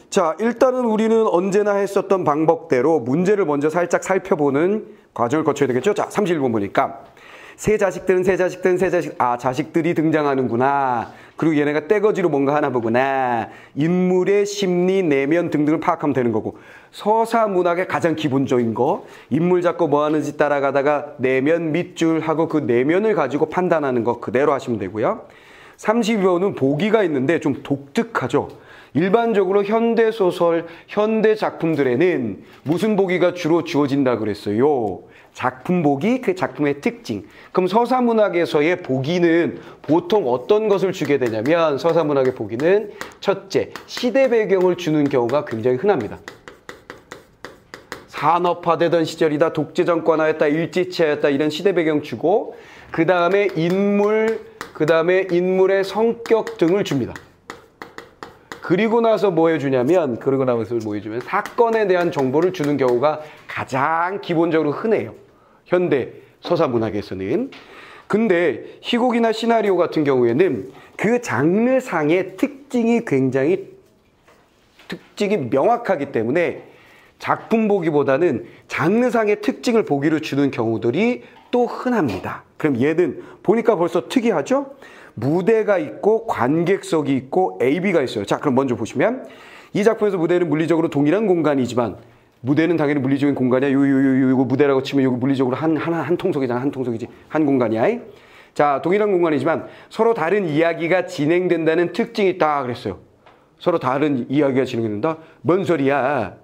자, 일단은 우리는 언제나 했었던 방법대로 문제를 먼저 살짝 살펴보는 과정을 거쳐야 되겠죠. 자, 31번 보니까 자식들이 등장하는구나. 그리고 얘네가 떼거지로 뭔가 하나 보구나. 인물의 심리, 내면 등등을 파악하면 되는 거고, 서사문학의 가장 기본적인 거, 인물 잡고 뭐 하는지 따라가다가 내면 밑줄 하고 그 내면을 가지고 판단하는 거 그대로 하시면 되고요. 32번은 보기가 있는데 좀 독특하죠. 일반적으로 현대소설, 현대작품들에는 무슨 보기가 주로 주어진다 그랬어요? 작품 보기, 그 작품의 특징. 그럼 서사문학에서의 보기는 보통 어떤 것을 주게 되냐면, 서사문학의 보기는 첫째, 시대 배경을 주는 경우가 굉장히 흔합니다. 산업화되던 시절이다, 독재정권하였다, 일제치하였다, 이런 시대 배경 주고, 그 다음에 인물의 성격 등을 줍니다. 그리고 나서 뭐 해주냐면, 사건에 대한 정보를 주는 경우가 가장 기본적으로 흔해요. 현대 서사문학에서는. 근데 희곡이나 시나리오 같은 경우에는 그 장르상의 특징이 명확하기 때문에 작품 보기보다는 장르상의 특징을 보기로 주는 경우들이 또 흔합니다. 그럼 얘는 보니까 벌써 특이하죠? 무대가 있고 관객석이 있고 AB가 있어요. 자, 그럼 먼저 보시면 이 작품에서 무대는 물리적으로 동일한 공간이지만, 무대는 당연히 물리적인 공간이야. 요거 무대라고 치면 요거 물리적으로 한 통속이잖아. 한 통속이지. 한 공간이야. 자, 동일한 공간이지만 서로 다른 이야기가 진행된다는 특징이 있다 그랬어요. 서로 다른 이야기가 진행된다? 뭔 소리야?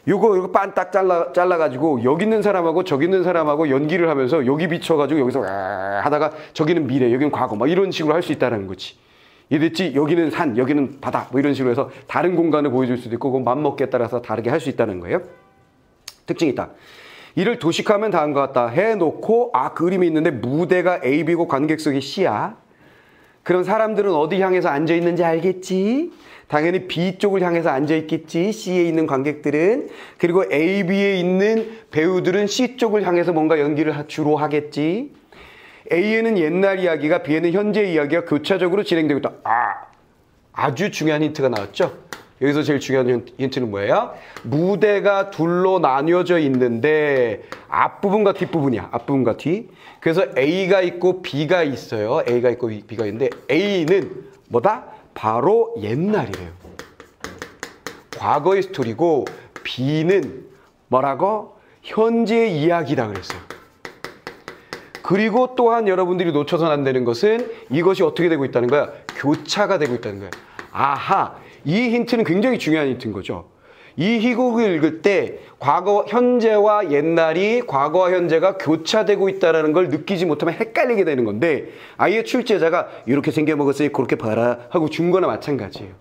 요거 빤딱 잘라가지고 여기 있는 사람하고 저기 있는 사람하고 연기를 하면서 여기 비춰가지고 여기서 하다가 저기는 미래, 여기는 과거, 막 이런 식으로 할 수 있다는 거지. 이랬지, 여기는 산, 여기는 바다, 뭐 이런 식으로 해서 다른 공간을 보여줄 수도 있고, 그 맘먹기에 따라서 다르게 할 수 있다는 거예요. 특징이 있다. 이를 도식하면 다음과 같다 해놓고, 그림이 있는데 무대가 AB고 관객석이 C야. 그럼 사람들은 어디 향해서 앉아있는지 알겠지? 당연히 B 쪽을 향해서 앉아있겠지, C에 있는 관객들은. 그리고 AB에 있는 배우들은 C 쪽을 향해서 뭔가 연기를 주로 하겠지. A에는 옛날 이야기가, B에는 현재 이야기가 교차적으로 진행되고 있다. 아주 중요한 힌트가 나왔죠? 여기서 제일 중요한 힌트는 뭐예요? 무대가 둘로 나뉘어져 있는데 앞부분과 뒷부분이야. 앞부분과 뒤. 그래서 A가 있고 B가 있어요. A가 있고 B가 있는데 A는 뭐다? 바로 옛날이래요. 과거의 스토리고, B는 뭐라고? 현재의 이야기다 그랬어요. 그리고 또한 여러분들이 놓쳐서는 안 되는 것은 이것이 어떻게 되고 있다는 거야? 교차가 되고 있다는 거야. 아하, 이 힌트는 굉장히 중요한 힌트인 거죠. 이 희곡을 읽을 때 현재와 옛날이, 과거와 현재가 교차되고 있다는 걸 느끼지 못하면 헷갈리게 되는 건데, 아예 출제자가 이렇게 생겨먹었으니 그렇게 봐라 하고 준 거나 마찬가지예요.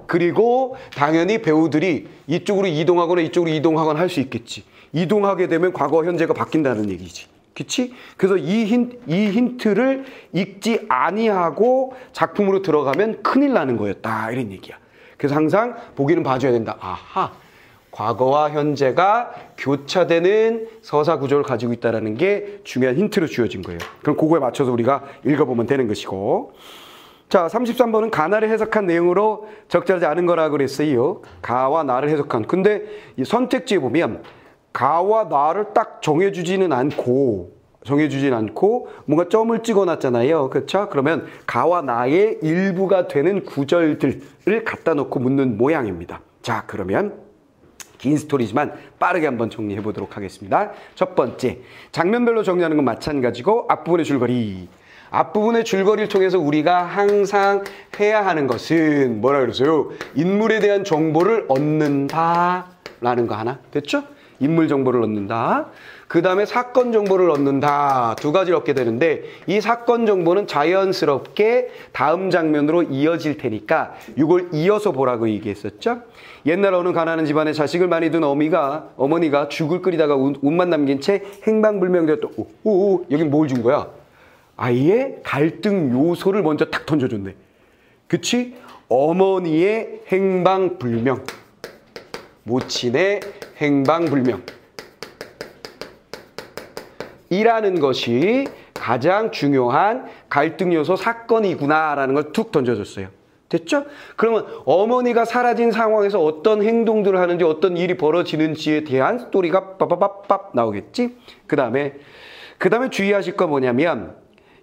그리고 당연히 배우들이 이쪽으로 이동하거나 이쪽으로 이동하거나 할 수 있겠지. 이동하게 되면 과거와 현재가 바뀐다는 얘기지. 그치? 그래서 이 힌트를 읽지 아니하고 작품으로 들어가면 큰일 나는 거였다, 이런 얘기야. 그래서 항상 보기는 봐줘야 된다. 아하, 과거와 현재가 교차되는 서사 구조를 가지고 있다는 게 중요한 힌트로 주어진 거예요. 그럼 그거에 맞춰서 우리가 읽어보면 되는 것이고. 자, 33번은 가나를 해석한 내용으로 적절하지 않은 거라고 그랬어요. 가와 나를 해석한. 근데 이 선택지에 보면 가와 나를 딱 정해주지는 않고 뭔가 점을 찍어놨잖아요. 그렇죠? 그러면 가와 나의 일부가 되는 구절들을 갖다 놓고 묻는 모양입니다. 자, 그러면 긴 스토리지만 빠르게 한번 정리해 보도록 하겠습니다. 첫 번째, 장면별로 정리하는 건 마찬가지고, 앞부분의 줄거리. 앞부분의 줄거리를 통해서 우리가 항상 해야 하는 것은 뭐라 그랬어요? 인물에 대한 정보를 얻는다라는 거 하나. 됐죠? 인물 정보를 얻는다. 그 다음에 사건 정보를 얻는다. 두 가지를 얻게 되는데, 이 사건 정보는 자연스럽게 다음 장면으로 이어질 테니까 이걸 이어서 보라고 얘기했었죠. 옛날 어느 가난한 집안에 자식을 많이 둔 어머니가 죽을 끓이다가 운만 남긴 채 행방불명되었다. 여긴 뭘 준 거야? 아예 갈등 요소를 먼저 탁 던져줬네. 그치? 어머니의 행방불명, 모친의 행방불명 이라는 것이 가장 중요한 갈등 요소 사건이구나 라는 걸 툭 던져줬어요. 됐죠? 그러면 어머니가 사라진 상황에서 어떤 행동들을 하는지 어떤 일이 벌어지는지에 대한 스토리가 빠바바밥 나오겠지? 그 다음에 주의하실 거 뭐냐면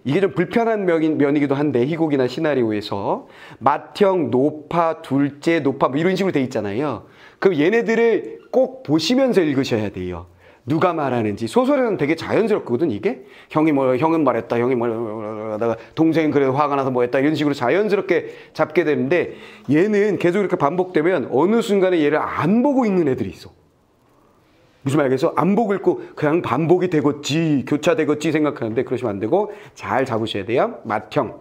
이게 좀 불편한 면이기도 한데 희곡이나 시나리오에서 맏형, 노파, 둘째, 노파 뭐 이런 식으로 돼 있잖아요. 그럼 얘네들을 꼭 보시면서 읽으셔야 돼요. 누가 말하는지. 소설에는 되게 자연스럽거든 이게. 형은 말했다. 형이 말하다가 동생은 그래도 화가 나서 뭐 했다. 이런 식으로 자연스럽게 잡게 되는데 얘는 계속 이렇게 반복되면 어느 순간에 얘를 안 보고 읽는 애들이 있어. 무슨 말이겠어? 안 보고 읽고 그냥 반복이 되겠지, 교차되겠지 생각하는데 그러시면 안 되고 잘 잡으셔야 돼요. 맏형.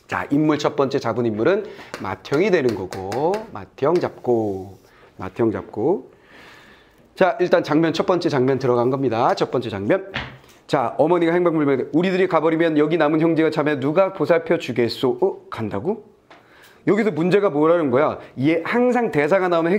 자, 인물 첫 번째 잡은 인물은 맏형이 되는 거고 맏형 잡고. 자, 일단 첫 번째 장면 들어간 겁니다. 첫 번째 장면. 자, 어머니가 행방불명. 우리들이 가버리면 여기 남은 형제가 자면 누가 보살펴 주겠소? 간다고? 여기서 문제가 뭐라는 거야? 얘 항상 대사가 나오면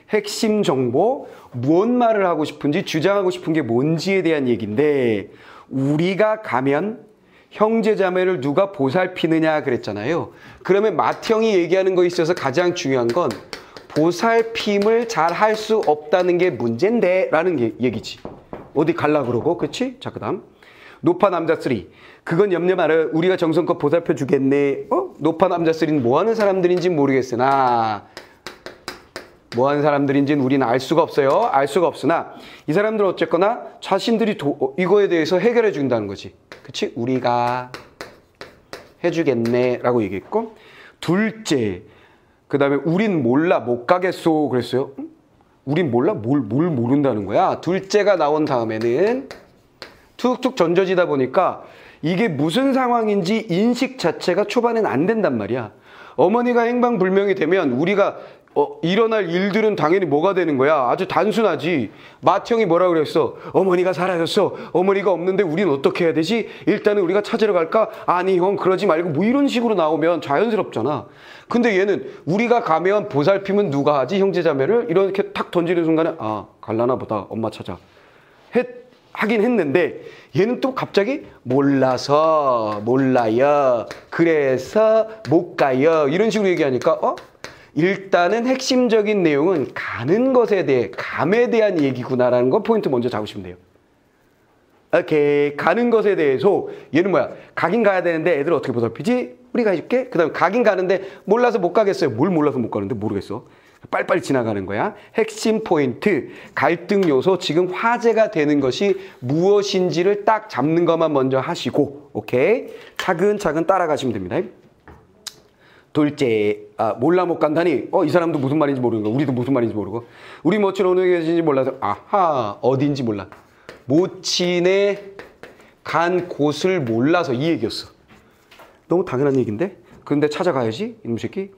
핵심 정보, 무엇 말을 하고 싶은지, 주장하고 싶은 게 뭔지에 대한 얘기인데 우리가 가면 형제 자매를 누가 보살피느냐 그랬잖아요. 그러면 맏형이 얘기하는 거에 있어서 가장 중요한 건 보살핌을 잘 할 수 없다는 게 문제인데 라는 얘기지. 어디 갈라 그러고, 그치? 자, 그 다음 노파 남자 3. 그건 염려 말아. 우리가 정성껏 보살펴 주겠네. 노파 남자 3는 뭐 하는 사람들인지는 모르겠으나 뭐 하는 사람들인지는 우리는 알 수가 없어요. 알 수가 없으나 이 사람들은 어쨌거나 자신들이 이거에 대해서 해결해 준다는 거지. 그치? 우리가 해주겠네 라고 얘기했고, 둘째, 그 다음에 우린 몰라 못 가겠소 그랬어요. 우린 몰라? 뭘 모른다는 거야. 둘째가 나온 다음에는 툭툭 던져지다 보니까 이게 무슨 상황인지 인식 자체가 초반엔 안 된단 말이야. 어머니가 행방불명이 되면 우리가 일어날 일들은 당연히 뭐가 되는 거야? 아주 단순하지. 맏형이 뭐라 그랬어? 어머니가 사라졌어. 어머니가 없는데 우린 어떻게 해야 되지? 일단은 우리가 찾으러 갈까? 아니 형 그러지 말고 뭐 이런 식으로 나오면 자연스럽잖아. 근데 얘는 우리가 가면 보살핌은 누가 하지? 형제자매를 이렇게 탁 던지는 순간에 갈라나 보다. 엄마 찾아. 하긴 했는데 얘는 또 갑자기 몰라요. 그래서 못 가요. 이런 식으로 얘기하니까 일단은 핵심적인 내용은 가는 것에 대해, 감에 대한 얘기구나라는 거 포인트 먼저 잡으시면 돼요. 오케이. 가는 것에 대해서 얘는 뭐야? 가긴 가야 되는데 애들 어떻게 보살피지? 우리가 해줄게. 그 다음에 가긴 가는데 몰라서 못 가겠어요. 뭘 몰라서 못 가는데 모르겠어. 빨리빨리 지나가는 거야. 핵심 포인트, 갈등 요소, 지금 화제가 되는 것이 무엇인지를 딱 잡는 것만 먼저 하시고, 오케이? 차근차근 따라가시면 됩니다. 둘째, 몰라 못 간다니. 이 사람도 무슨 말인지 모르는 거. 우리도 무슨 말인지 모르고. 우리 모친 어느 계신지 몰라서 어딘지 몰라. 모친의 간 곳을 몰라서 이 얘기였어. 너무 당연한 얘기인데? 그런데 찾아가야지 이놈 새끼.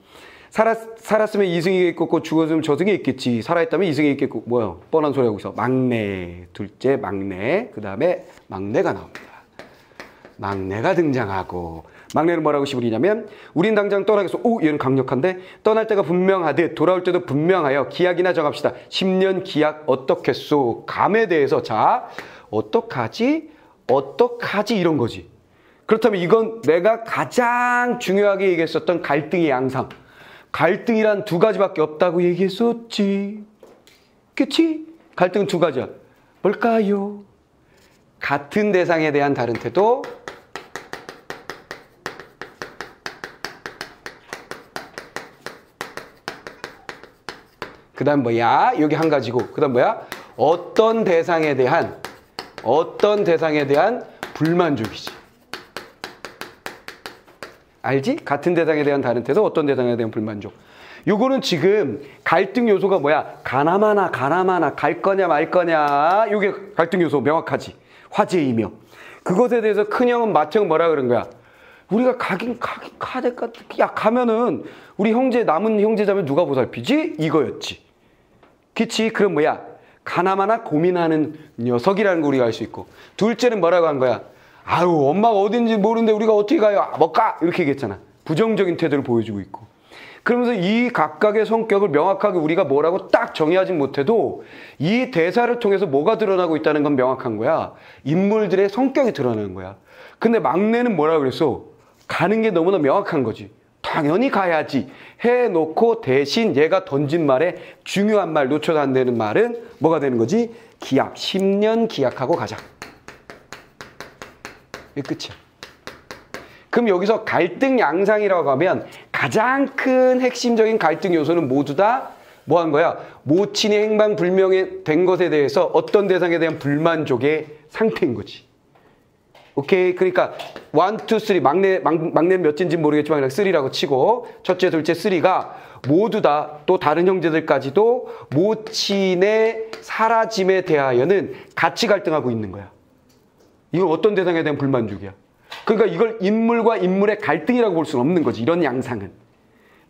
살았으면 이승이가 있겠고 죽었으면 저승이 있겠지. 살아있다면 이승이 있겠고. 뭐야 뻔한 소리 하고 있어. 막내, 둘째 막내. 그 다음에 막내가 나옵니다. 막내가 등장하고, 막내는 뭐라고 시부리냐면 우린 당장 떠나겠소. 얘는 강력한데 떠날 때가 분명하듯 돌아올 때도 분명하여 기약이나 정합시다. 10년 기약 어떻겠소. 감에 대해서 자 어떡하지 이런 거지. 그렇다면 이건 내가 가장 중요하게 얘기했었던 갈등의 양상. 갈등이란 두 가지밖에 없다고 얘기했었지. 그치? 갈등은 두 가지야. 뭘까요? 같은 대상에 대한 다른 태도, 그 다음 뭐야? 여기 한 가지고, 그 다음 뭐야? 어떤 대상에 대한 불만족이지. 알지? 같은 대상에 대한 다른 태도, 어떤 대상에 대한 불만족. 요거는 지금 갈등 요소가 뭐야? 가나마나 갈 거냐 말 거냐. 요게 갈등 요소 명확하지. 화제이며. 그것에 대해서 큰형은 맏형 뭐라 그런 거야? 우리가 가긴 가야 될 것 같아. 야 가면은 우리 남은 형제자매 누가 보살피지? 이거였지. 그치? 그럼 뭐야? 가나마나 고민하는 녀석이라는 거 우리가 알 수 있고. 둘째는 뭐라고 한 거야? 엄마가 어딘지 모르는데 우리가 어떻게 가요? 못 가! 이렇게 얘기했잖아. 부정적인 태도를 보여주고 있고. 그러면서 이 각각의 성격을 명확하게 우리가 뭐라고 딱 정의하지 못해도 이 대사를 통해서 뭐가 드러나고 있다는 건 명확한 거야. 인물들의 성격이 드러나는 거야. 근데 막내는 뭐라고 그랬어? 가는 게 너무나 명확한 거지. 당연히 가야지 해놓고 대신 얘가 던진 말에 중요한 말 놓쳐도 안 되는 말은 뭐가 되는 거지? 기약. 10년 기약하고 가자. 이게 끝이야. 그럼 여기서 갈등 양상이라고 하면 가장 큰 핵심적인 갈등 요소는 모두 다 뭐 한 거야? 모친이 행방불명이 된 것에 대해서 어떤 대상에 대한 불만족의 상태인 거지. 오케이. 그러니까 1, 2, 3 막내는 몇인지 모르겠지만 그냥 3라고 치고 첫째, 둘째, 3가 모두 다 또 다른 형제들까지도 모친의 사라짐에 대하여는 같이 갈등하고 있는 거야. 이건 어떤 대상에 대한 불만족이야. 그러니까 이걸 인물과 인물의 갈등이라고 볼 수는 없는 거지. 이런 양상은.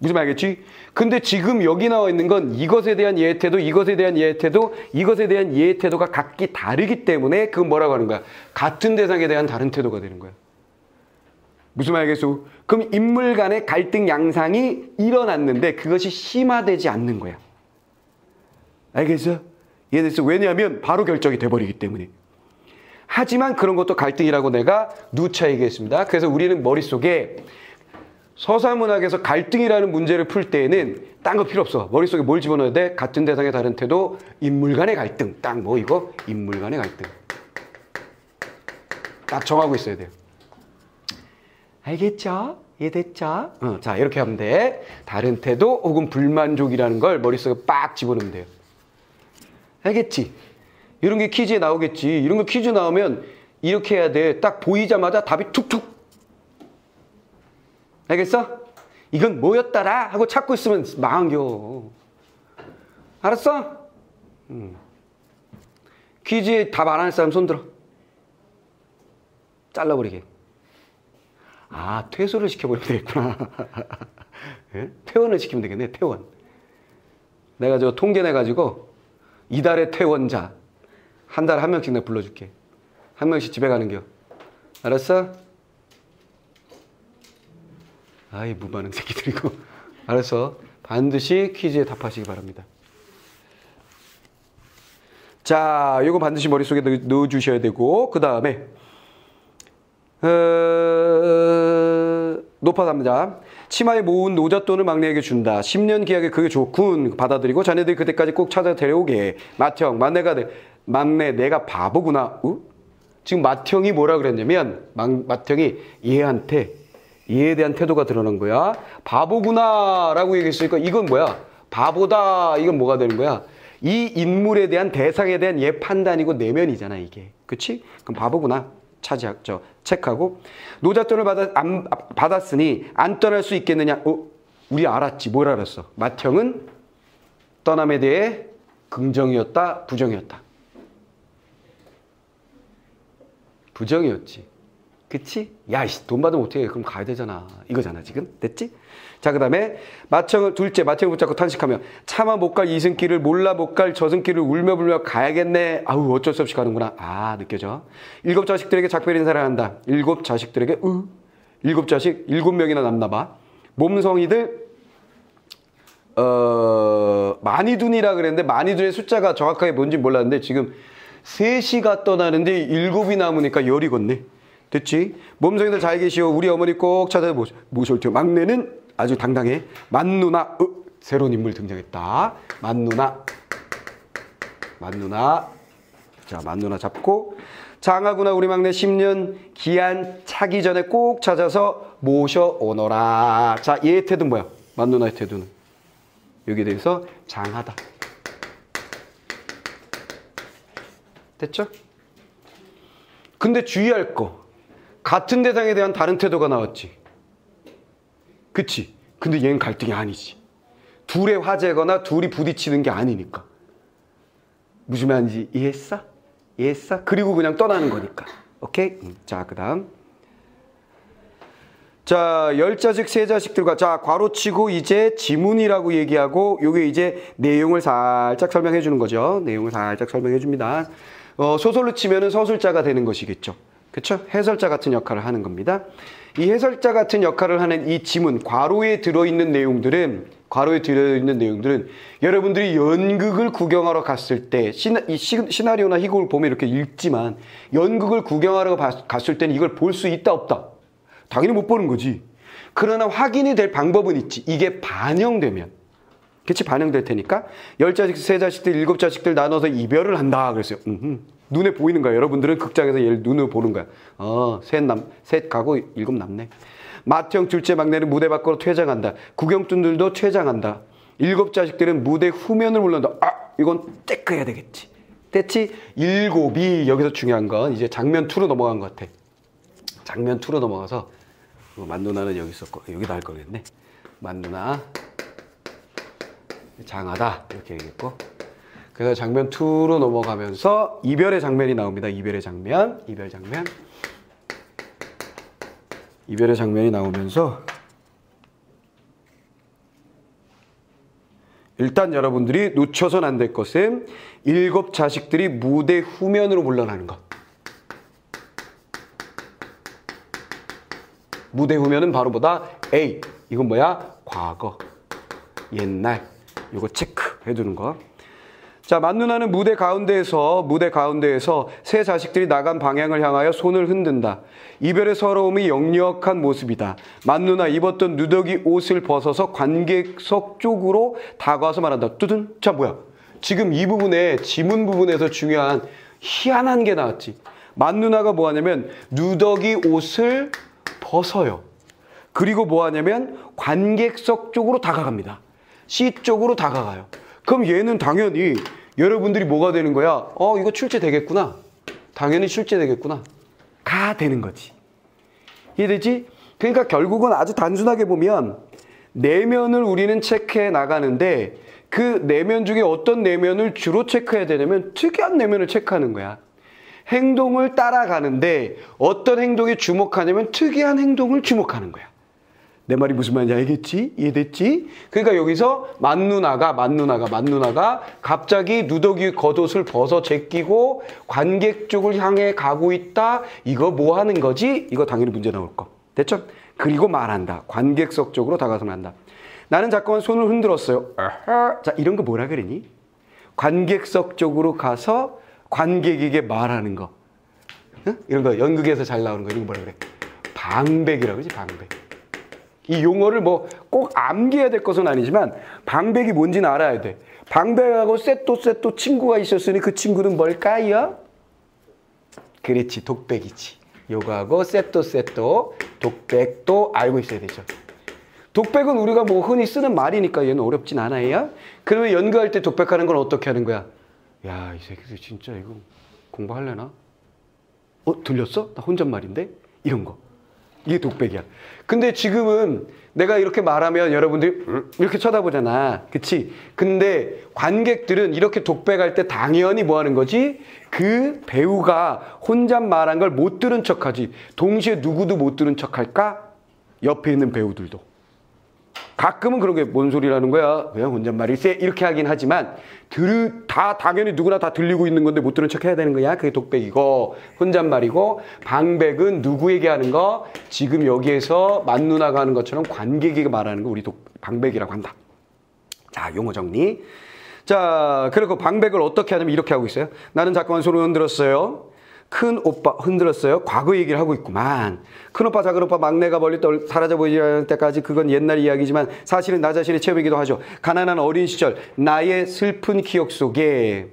무슨 말 알겠지? 근데 지금 여기 나와 있는 건 이것에 대한 이해 태도, 이것에 대한 이해 태도, 이것에 대한 이해 태도가 각기 다르기 때문에 그건 뭐라고 하는 거야? 같은 대상에 대한 다른 태도가 되는 거야. 무슨 말 알겠어? 그럼 인물 간의 갈등 양상이 일어났는데 그것이 심화되지 않는 거야. 알겠어? 이해됐어? 왜냐하면 바로 결정이 돼버리기 때문에. 하지만 그런 것도 갈등이라고 내가 누차 얘기했습니다. 그래서 우리는 머릿속에 서사문학에서 갈등이라는 문제를 풀 때에는 딴 거 필요 없어. 머릿속에 뭘 집어넣어야 돼? 같은 대상의 다른 태도, 인물 간의 갈등. 딱 뭐 이거? 인물 간의 갈등. 딱 정하고 있어야 돼요. 알겠죠? 이해됐죠? 자, 이렇게 하면 돼. 다른 태도 혹은 불만족이라는 걸 머릿속에 빡 집어넣으면 돼요. 알겠지? 이런 게 퀴즈에 나오겠지. 이런 거 퀴즈 나오면 이렇게 해야 돼. 딱 보이자마자 답이 툭툭. 알겠어? 이건 뭐였더라? 하고 찾고 있으면 망한겨. 알았어? 퀴즈에 답 안 하는 사람 손 들어. 잘라버리게. 아, 퇴소를 시켜버리면 되겠구나. 네? 퇴원을 시키면 되겠네, 퇴원. 내가 저 통계 내가지고 이달의 퇴원자 한 달에 한 명씩 내가 불러줄게. 한 명씩 집에 가는겨. 알았어? 아이, 무반응 새끼들이고. 알았어. 반드시 퀴즈에 답하시기 바랍니다. 자, 이거 반드시 머릿속에 넣어주셔야 되고, 그 다음에 높아답니다. 치마에 모은 노잣돈을 막내에게 준다. 10년 계약에 그게 좋군. 받아들이고 자네들이 그때까지 꼭 찾아 데려오게. 맏형, 막내 내가 바보구나. 지금 맏형이 뭐라 그랬냐면 맏형이 얘한테 얘에 대한 태도가 드러난 거야. 바보구나 라고 얘기했으니까 이건 뭐야? 바보다. 이건 뭐가 되는 거야? 이 인물에 대한 대상에 대한 얘 판단이고 내면이잖아 이게. 그치? 그럼 바보구나. 체크하고. 노잣돈을 받았으니 안 떠날 수 있겠느냐? 우리 알았지. 뭘 알았어? 맏형은 떠남에 대해 긍정이었다, 부정이었다. 부정이었지. 그치? 야, 돈 받으면 어떻게 해? 그럼 가야 되잖아. 이거잖아, 지금. 됐지? 자, 그 다음에 맏형을 붙잡고 탄식하며 차마 못 갈 이승길을 몰라 못 갈 저승길을 울며불며 가야겠네. 아우, 어쩔 수 없이 가는구나. 아, 느껴져. 7 자식들에게 작별 인사를 한다. 7 자식들에게 7 자식 7명이나 남나 봐. 몸성이들 마니둔이라 그랬는데 마니둔의 숫자가 정확하게 뭔지 몰랐는데 지금 3시가 떠나는데 7이 남으니까 열이 걷네. 됐지? 몸성이들 잘 계시오. 우리 어머니 꼭 찾아 모셔올 테오. 막내는 아주 당당해. 맏누나. 새로운 인물 등장했다. 맏누나. 자, 맏누나 잡고. 장하구나 우리 막내 10년 기한 차기 전에 꼭 찾아서 모셔오너라. 자, 얘의 태도는 뭐야? 맏누나의 태도는. 여기에 대해서 장하다. 됐죠? 근데 주의할 거. 같은 대상에 대한 다른 태도가 나왔지. 그치? 근데 얘는 갈등이 아니지. 둘의 화제거나 둘이 부딪히는 게 아니니까. 무슨 말인지 이해했어? 그리고 그냥 떠나는 거니까. 오케이? 자, 그 다음. 자, 10자식, 3자식들과, 자, 괄호치고 이제 지문이라고 얘기하고, 요게 이제 내용을 살짝 설명해 주는 거죠. 내용을 살짝 설명해 줍니다. 소설로 치면은 서술자가 되는 것이겠죠. 그쵸? 해설자 같은 역할을 하는 겁니다. 이 해설자 같은 역할을 하는 이 지문, 괄호에 들어있는 내용들은 여러분들이 연극을 구경하러 갔을 때, 시나리오나 희곡을 보면 이렇게 읽지만, 연극을 구경하러 갔을 때는 이걸 볼 수 있다, 없다? 당연히 못 보는 거지. 그러나 확인이 될 방법은 있지. 이게 반영되면. 그치? 반영될 테니까 10자식, 3자식들, 7자식들 나눠서 이별을 한다 그랬어요. 눈에 보이는 거야. 여러분들은 극장에서 얘를 눈으로 보는 거야. 셋 가고 7 남네. 맏형 둘째 막내는 무대 밖으로 퇴장한다. 구경꾼들도 퇴장한다. 7자식들은 무대 후면을 물러난다. 이건 체크해야 되겠지. 됐지? 7이 여기서 중요한 건 이제 장면 2로 넘어간 것 같아. 장면 2로 넘어가서 만누나는 여기 있었고 여기다 할 거겠네. 만누나 장하다 이렇게 얘기했고, 그래서 장면 2로 넘어가면서 이별의 장면이 나옵니다. 이별의 장면이 나오면서 일단 여러분들이 놓쳐선 안 될 것은 7자식들이 무대 후면으로 물러나는 것. 무대 후면은 바로 뭐다? A. 이건 뭐야? 과거, 옛날. 이거 체크해 두는 거. 자, 만누나는 무대 가운데에서 세 자식들이 나간 방향을 향하여 손을 흔든다. 이별의 서러움이 역력한 모습이다. 만누나 입었던 누더기 옷을 벗어서 관객석 쪽으로 다가와서 말한다. 뚜둔. 자, 뭐야? 지금 이 부분에 지문 부분에서 중요한 희한한 게 나왔지. 만누나가 뭐 하냐면 누더기 옷을 벗어요. 그리고 뭐 하냐면 관객석 쪽으로 다가갑니다. C 쪽으로 다가가요. 그럼 얘는 당연히 여러분들이 뭐가 되는 거야? 이거 출제되겠구나. 당연히 출제되겠구나. 가 되는 거지. 이해되지? 그러니까 결국은 아주 단순하게 보면 내면을 우리는 체크해 나가는데 그 내면 중에 어떤 내면을 주로 체크해야 되냐면 특이한 내면을 체크하는 거야. 행동을 따라가는데 어떤 행동에 주목하냐면 특이한 행동을 주목하는 거야. 내 말이 무슨 말인지 알겠지? 이해됐지? 그러니까 여기서 만누나가 갑자기 누더기 겉옷을 벗어 제끼고 관객 쪽을 향해 가고 있다. 이거 뭐 하는 거지? 이거 당연히 문제 나올 거. 됐죠? 그리고 말한다. 관객석 쪽으로 다가서 말한다. 나는 잠깐 손을 흔들었어요. 자, 이런 거 뭐라 그러니? 관객석 쪽으로 가서 관객에게 말하는 거. 응? 이런 거 연극에서 잘 나오는 거. 이런 거 뭐라 그래? 방백이라고 그러지, 방백. 이 용어를 뭐 꼭 암기해야 될 것은 아니지만 방백이 뭔지는 알아야 돼. 방백하고 쎄또 친구가 있었으니 그 친구는 뭘까요? 그렇지, 독백이지. 요거하고 쎄또 독백도 알고 있어야 되죠. 독백은 우리가 뭐 흔히 쓰는 말이니까 얘는 어렵진 않아요. 그러면 연구할 때 독백하는 건 어떻게 하는 거야? 야, 이 새끼들 진짜 이거 공부하려나? 들렸어? 나 혼잣말인데? 이런 거. 이게 독백이야. 근데 지금은 내가 이렇게 말하면 여러분들이 이렇게 쳐다보잖아. 그치? 근데 관객들은 이렇게 독백할 때 당연히 뭐 하는 거지? 그 배우가 혼잣말한 걸 못 들은 척하지. 동시에 누구도 못 들은 척할까? 옆에 있는 배우들도. 가끔은 그런 게 뭔 소리라는 거야? 그냥 혼잣말일세? 이렇게 하긴 하지만 다 당연히 누구나 다 들리고 있는 건데 못 들은 척 해야 되는 거야. 그게 독백이고 혼잣말이고, 방백은 누구에게 하는 거? 지금 여기에서 만누나가 하는 것처럼 관객에게 말하는 거 우리 방백이라고 한다. 자, 용어 정리. 자, 그리고 방백을 어떻게 하냐면 이렇게 하고 있어요. 나는 잠깐만 손을 흔들었어요. 큰 오빠 흔들었어요. 과거 얘기를 하고 있구만. 큰 오빠, 작은 오빠, 막내가 멀리 사라져 보이지 않을 때까지 그건 옛날 이야기지만 사실은 나 자신의 체험이기도 하죠. 가난한 어린 시절 나의 슬픈 기억 속에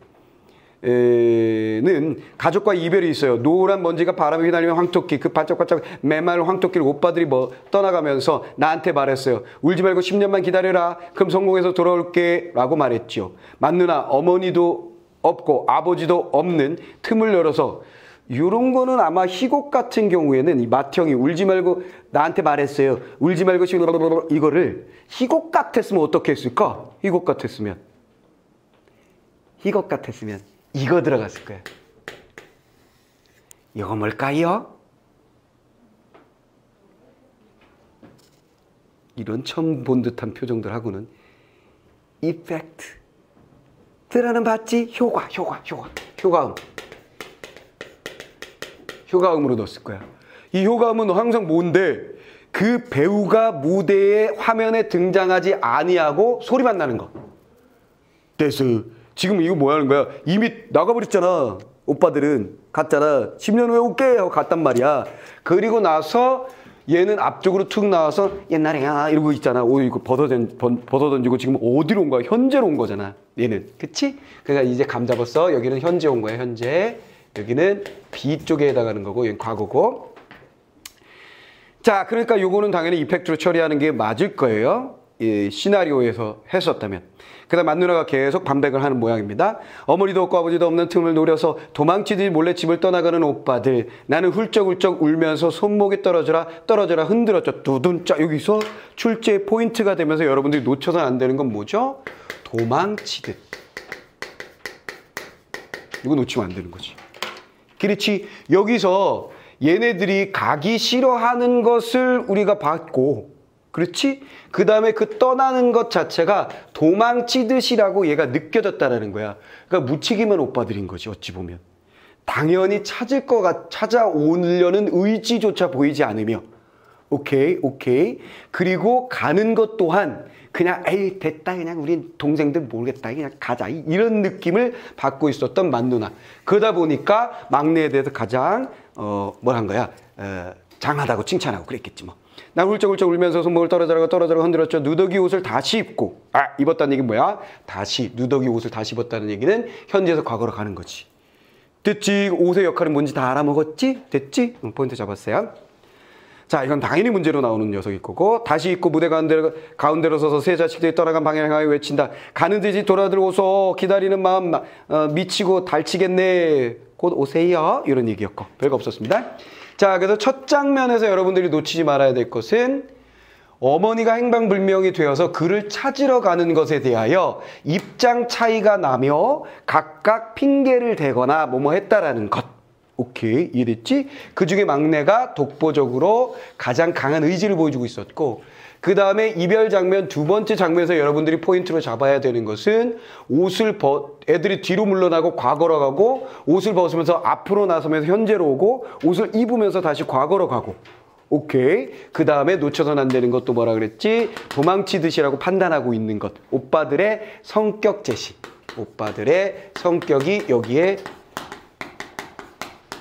는 가족과 이별이 있어요. 노란 먼지가 바람에 휘날리면 황토끼, 그 반짝반짝 메마른 황토끼를 오빠들이 떠나가면서 나한테 말했어요. 울지 말고 10년만 기다려라. 그럼 성공해서 돌아올게 라고 말했죠. 만누나 어머니도 없고 아버지도 없는 틈을 열어서, 이런 거는 아마 희곡 같은 경우에는 이 맏형이 울지 말고 나한테 말했어요. 울지 말고 이거를 희곡 같았으면 어떻게 했을까? 희곡 같았으면 이거 들어갔을 거야. 이거 뭘까요? 이런 처음 본 듯한 표정들 하고는 이펙트 들어는 봤지? 효과음으로 넣었을 거야. 이 효과음은 항상 뭔데? 그 배우가 무대에 화면에 등장하지 아니하고 소리만 나는 거. 됐어. 지금 이거 뭐 하는 거야? 이미 나가버렸잖아. 오빠들은 갔잖아. 10년 후에 올게 하고 갔단 말이야. 그리고 나서 얘는 앞쪽으로 툭 나와서 옛날에 야 이러고 있잖아. 오 이거 벗어 던지고 지금 어디로 온 거야? 현재로 온 거잖아. 얘는 그치? 그러니까 이제 감 잡았어. 여기는 현재 온 거야. 현재. 여기는 B 쪽에 해당하는 거고 여기는 과거고. 자, 그러니까 요거는 당연히 이펙트로 처리하는 게 맞을 거예요. 이 시나리오에서 했었다면. 그 다음 맏누나가 계속 반백을 하는 모양입니다. 어머니도 없고 아버지도 없는 틈을 노려서 도망치듯이 몰래 집을 떠나가는 오빠들. 나는 훌쩍훌쩍 울면서 손목에 떨어져라 흔들었죠. 두둔짜. 여기서 출제의 포인트가 되면서 여러분들이 놓쳐서는 안 되는 건 뭐죠? 도망치듯. 이거 놓치면 안 되는 거지. 그렇지. 여기서 얘네들이 가기 싫어하는 것을 우리가 봤고, 그렇지? 그 다음에 그 떠나는 것 자체가 도망치듯이라고 얘가 느껴졌다라는 거야. 그러니까 무책임한 오빠들인 거지, 어찌 보면. 당연히 찾아오려는 의지조차 보이지 않으며. 오케이. 그리고 가는 것 또한 그냥 에이 됐다 그냥 우린 동생들 모르겠다 그냥 가자 이런 느낌을 받고 있었던 맏누나. 그러다 보니까 막내에 대해서 가장 뭘 한 거야? 장하다고 칭찬하고 그랬겠지 뭐. 난 훌쩍훌쩍 울면서 손목을 떨어져라 흔들었죠. 누더기 옷을 다시 입고. 입었다는 얘기는 뭐야? 다시 누더기 옷을 다시 입었다는 얘기는 현재에서 과거로 가는 거지. 됐지? 옷의 역할은 뭔지 다 알아먹었지? 됐지? 포인트 잡았어요. 자, 이건 당연히 문제로 나오는 녀석일 거고. 다시 입고 무대 가운데로 서서 세 자식들이 떠나간 방향을 향하여 외친다. 가는 듯이 돌아들어오소. 기다리는 마음 미치고 달치겠네. 곧 오세요. 이런 얘기였고 별거 없었습니다. 자, 그래서 첫 장면에서 여러분들이 놓치지 말아야 될 것은 어머니가 행방불명이 되어서 그를 찾으러 가는 것에 대하여 입장 차이가 나며 각각 핑계를 대거나 뭐뭐 했다라는 것. 오케이, 이해됐지? 그 중에 막내가 독보적으로 가장 강한 의지를 보여주고 있었고, 그 다음에 이별 장면 두 번째 장면에서 여러분들이 포인트로 잡아야 되는 것은 애들이 뒤로 물러나고 과거로 가고, 옷을 벗으면서 앞으로 나서면서 현재로 오고, 옷을 입으면서 다시 과거로 가고. 오케이. 그 다음에 놓쳐서는 안 되는 것도 뭐라 그랬지? 도망치듯이라고 판단하고 있는 것. 오빠들의 성격 제시. 오빠들의 성격이 여기에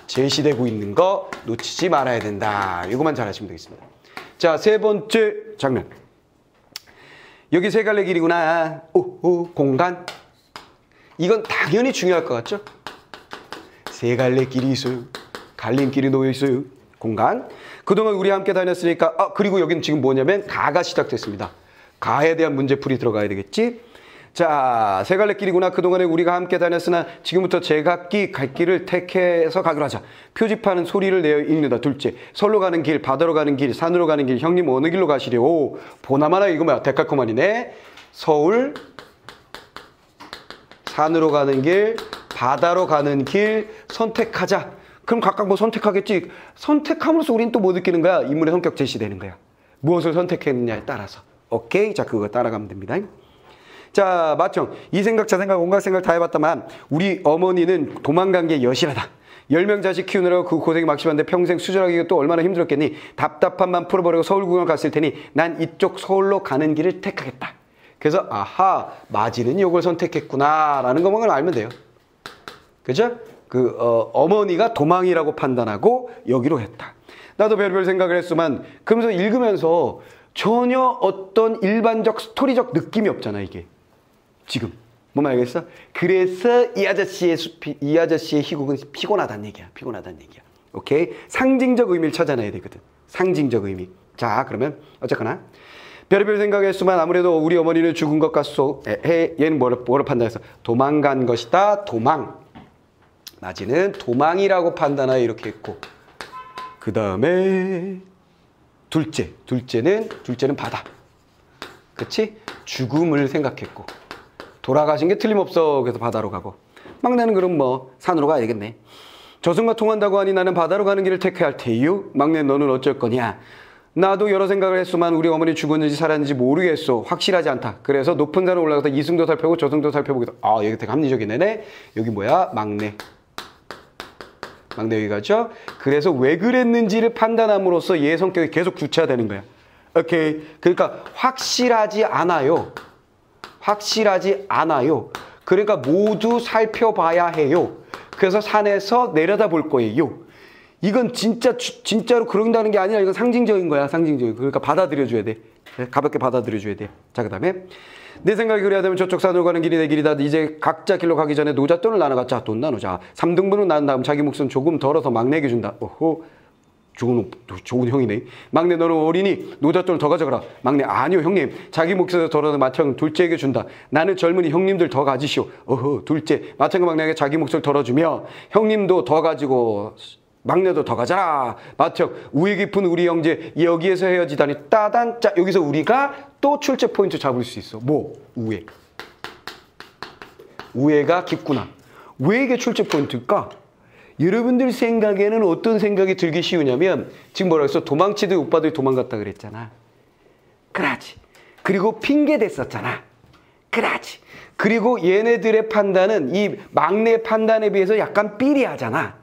제시되고 있는 거 놓치지 말아야 된다. 이거만 잘 하시면 되겠습니다. 자, 세 번째 장면. 여기 세 갈래 길이구나. 공간. 이건 당연히 중요할 것 같죠? 세 갈래 길이 있어요. 갈림길이 놓여 있어요. 공간. 그동안 우리 함께 다녔으니까. 그리고 여기는 지금 뭐냐면 가가 시작됐습니다. 가에 대한 문제풀이 들어가야 되겠지? 자, 세 갈래 길이구나. 그동안에 우리가 함께 다녔으나 지금부터 제각기 갈 길을 택해서 가기로 하자. 표지판은 소리를 내어 읽는다. 둘째, 서울로 가는 길, 바다로 가는 길, 산으로 가는 길. 형님 어느 길로 가시려오? 보나마나 이거 뭐야? 데칼코마니네. 서울, 산으로 가는 길, 바다로 가는 길 선택하자. 그럼 각각 뭐 선택하겠지. 선택함으로써 우린 또 뭐 느끼는 거야? 인물의 성격 제시되는 거야. 무엇을 선택했느냐에 따라서. 오케이? 자, 그거 따라가면 됩니다. 자, 마청. 이 생각 저 생각 온갖 생각 다 해봤다만 우리 어머니는 도망간 게 여실하다. 10명 자식 키우느라고 그 고생이 막심한데 평생 수절하기가 또 얼마나 힘들었겠니. 답답함만 풀어버리고 서울 구경을 갔을 테니 난 이쪽 서울로 가는 길을 택하겠다. 그래서 아하, 마지는 이걸 선택했구나 라는 것만 알면 돼요. 그죠? 어머니가 도망이라고 판단하고 여기로 했다. 나도 별별 생각을 했지만 그러면서 읽으면서 전혀 어떤 일반적 스토리적 느낌이 없잖아 이게. 지금 뭔 알겠어? 그래서 이 아저씨의 희곡은 피곤하다는 얘기야. 오케이? 상징적 의미를 찾아내야 되거든. 상징적 의미. 자, 그러면 어쨌거나 별의별 생각을 했지만 아무래도 우리 어머니는 죽은 것 같소. 얘는 뭐를 판단해서 도망간 것이다. 도망. 마지는 도망이라고 판단하여 이렇게 했고, 그 다음에 둘째는 바다. 그치? 죽음을 생각했고, 돌아가신 게 틀림없어. 그래서 바다로 가고, 막내는 그럼 뭐 산으로 가야 되겠네. 저승과 통한다고 하니 나는 바다로 가는 길을 택해야 할 테유. 막내 너는 어쩔 거냐? 나도 여러 생각을 했지만 우리 어머니 죽었는지 살았는지 모르겠어. 확실하지 않다. 그래서 높은 산을 올라가서 이승도 살펴보고 저승도 살펴보기도. 여기 되게 합리적이네. 여기 뭐야? 막내 여기 가죠? 그래서 왜 그랬는지를 판단함으로써 얘의 성격이 계속 구체화되는 거야. 오케이. 그러니까 확실하지 않아요. 그러니까 모두 살펴봐야 해요. 그래서 산에서 내려다 볼 거예요. 이건 진짜로 그런다는 게 아니라 이건 상징적인 거야. 상징적인. 그러니까 받아들여줘야 돼. 가볍게 받아들여줘야 돼. 자, 그 다음에 내 생각이 그래야 되면 저쪽 산으로 가는 길이 내 길이다. 이제 각자 길로 가기 전에 노잣돈을 나눠갖자. 돈 나누자. 3등분을 나눈 다음 자기 몫은 조금 덜어서 막내에게 준다. 오호. 좋은 형이네. 막내 너는 어리니 노잣돈을 더 가져가라. 막내 아니요 형님. 자기 몫에서 덜어서 맏형 둘째에게 준다. 나는 젊은이 형님들 더 가지시오. 어허 둘째. 맏형과 막내에게 자기 몫을 덜어주며 형님도 더 가지고 막내도 더 가져라. 맏형 우애 깊은 우리 형제 여기에서 헤어지다니 따단. 자 여기서 우리가 또 출제 포인트 잡을 수 있어. 뭐? 우애. 우애가 깊구나. 왜 이게 출제 포인트일까? 여러분들 생각에는 어떤 생각이 들기 쉬우냐면 지금 뭐라 했어? 도망치듯 오빠들이 도망갔다 그랬잖아. 그러지. 그리고 핑계 댔었잖아. 그러지. 그리고 얘네들의 판단은 이 막내 판단에 비해서 약간 삐리하잖아.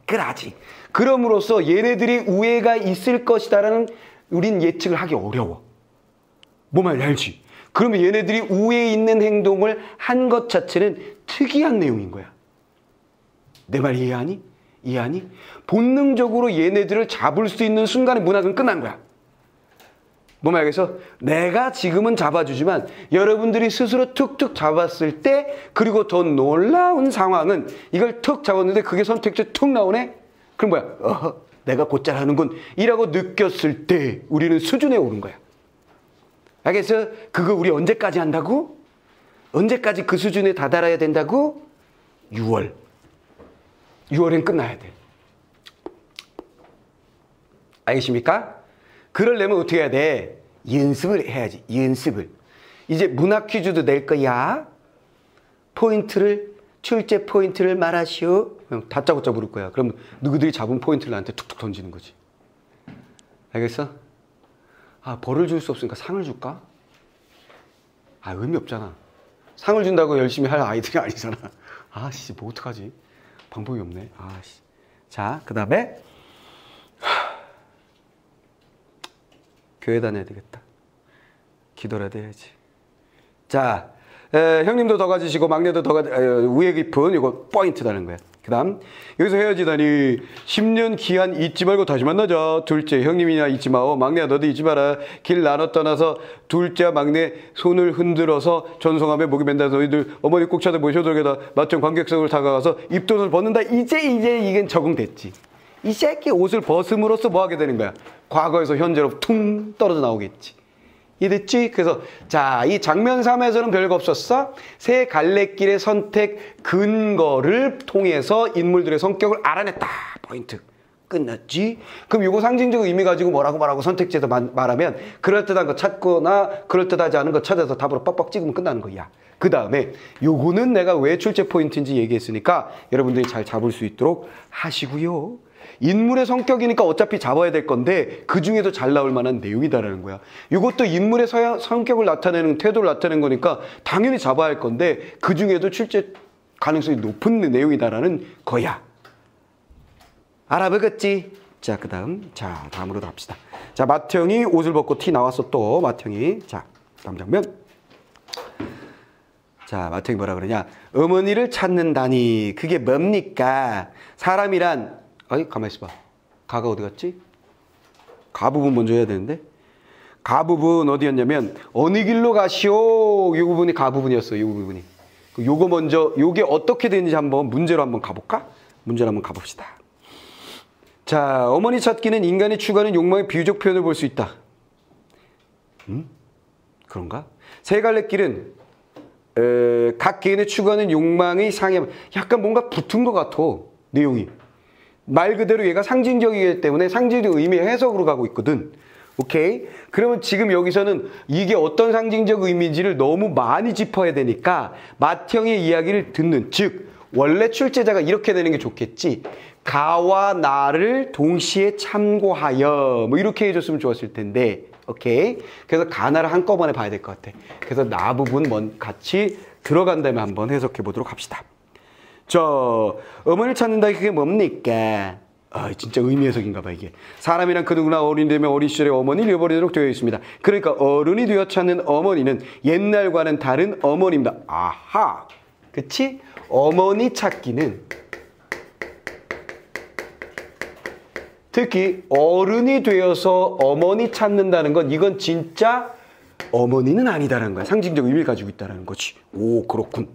그러지. 그럼으로써 얘네들이 우애가 있을 것이다라는 우린 예측을 하기 어려워. 뭐 말인지 알지? 그러면 얘네들이 우애에 있는 행동을 한 것 자체는 특이한 내용인 거야. 내 말 이해하니? 이해하니? 본능적으로 얘네들을 잡을 수 있는 순간에 문학은 끝난 거야. 뭐 말해서 내가 지금은 잡아주지만 여러분들이 스스로 툭툭 잡았을 때 그리고 더 놀라운 상황은 이걸 툭 잡았는데 그게 선택지 툭 나오네? 그럼 뭐야? 내가 곧잘 하는군 이라고 느꼈을 때 우리는 수준에 오른 거야. 알겠어? 그거 우리 언제까지 한다고? 언제까지 그 수준에 다다라야 된다고? 6월엔 끝나야 돼. 알겠습니까? 그러려면 어떻게 해야 돼? 연습을 해야지. 연습을. 이제 문학 퀴즈도 낼 거야. 출제 포인트를 말하시오. 다짜고짜 물을 거야. 그럼 누구들이 잡은 포인트를 나한테 툭툭 던지는 거지. 알겠어? 벌을 줄 수 없으니까 상을 줄까? 의미 없잖아. 상을 준다고 열심히 할 아이들이 아니잖아. 뭐 어떡하지? 방법이 없네. 자, 그 다음에 교회 다녀야 되겠다. 기도라도 해야지. 자, 형님도 더 가지시고 막내도 더 우애 깊은 이거 포인트라는 거야. 그 다음 여기서 헤어지다니 10년 기한 잊지 말고 다시 만나자. 둘째 형님이나 잊지 마오. 막내야 너도 잊지 마라. 길 나눠 떠나서 둘째와 막내 손을 흔들어서 전송하며 목이 맨다. 너희들 어머니 꼭 찾아 모셔들게다. 맏형 관객석으로 다가가서 입덧을 벗는다. 이제 이건 적응됐지. 이 새끼 옷을 벗음으로써 뭐 하게 되는 거야? 과거에서 현재로 퉁 떨어져 나오겠지. 이해됐지? 그래서 자, 이 장면 3에서는 별거 없었어. 새 갈래길의 선택 근거를 통해서 인물들의 성격을 알아냈다. 포인트. 끝났지? 그럼 이거 상징적 의미 가지고 뭐라고 선택지에서 말하면 그럴듯한 거 찾거나 그럴듯하지 않은 거 찾아서 답으로 뻑뻑 찍으면 끝나는 거야. 그 다음에 요거는 내가 왜 출제 포인트인지 얘기했으니까 여러분들이 잘 잡을 수 있도록 하시고요. 인물의 성격이니까 어차피 잡아야 될 건데 그 중에도 잘 나올 만한 내용이다라는 거야. 이것도 인물의 성격을 나타내는 태도를 나타내는 거니까 당연히 잡아야 할 건데 그 중에도 출제 가능성이 높은 내용이다라는 거야. 알아보겠지? 자, 그 다음. 자, 다음으로 갑시다. 자, 맏형이 옷을 벗고 티 나왔어 또. 맏형이. 자, 다음 장면. 자, 맏형이 뭐라 그러냐. 어머니를 찾는다니. 그게 뭡니까? 사람이란 가만히 있어봐. 가가 어디 갔지? 가 부분 먼저 해야 되는데. 가 부분 어디였냐면 어느 길로 가시오. 이 부분이 가 부분이었어. 이 부분이. 요거 먼저 요게 어떻게 되는지 한번 문제로 한번 가볼까? 문제로 한번 가봅시다. 자, 어머니 찾기는 인간이 추구하는 욕망의 비유적 표현을 볼 수 있다. 그런가? 세 갈래 길은 각 개인의 추구하는 욕망의 상해 약간 뭔가 붙은 것 같아. 내용이. 말 그대로 얘가 상징적이기 때문에 상징적 의미의 해석으로 가고 있거든. 오케이? 그러면 지금 여기서는 이게 어떤 상징적 의미인지를 너무 많이 짚어야 되니까 맏형의 이야기를 듣는, 즉 원래 출제자가 이렇게 되는 게 좋겠지. 가와 나를 동시에 참고하여 뭐 이렇게 해줬으면 좋았을 텐데. 오케이? 그래서 가나를 한꺼번에 봐야 될 것 같아. 그래서 나 부분 같이 들어간 다음에 한번 해석해 보도록 합시다. 어머니를 찾는다. 그게 뭡니까? 진짜 의미 해석인가 봐 이게. 사람이란 그 누구나 어른이 되면 어린 시절에 어머니를 잃어버리도록 되어 있습니다. 그러니까 어른이 되어 찾는 어머니는 옛날과는 다른 어머니입니다. 아하. 그치? 어머니 찾기는 특히 어른이 되어서 어머니 찾는다는 건 이건 진짜 어머니는 아니다라는 거야. 상징적 의미를 가지고 있다는 거지. 오, 그렇군.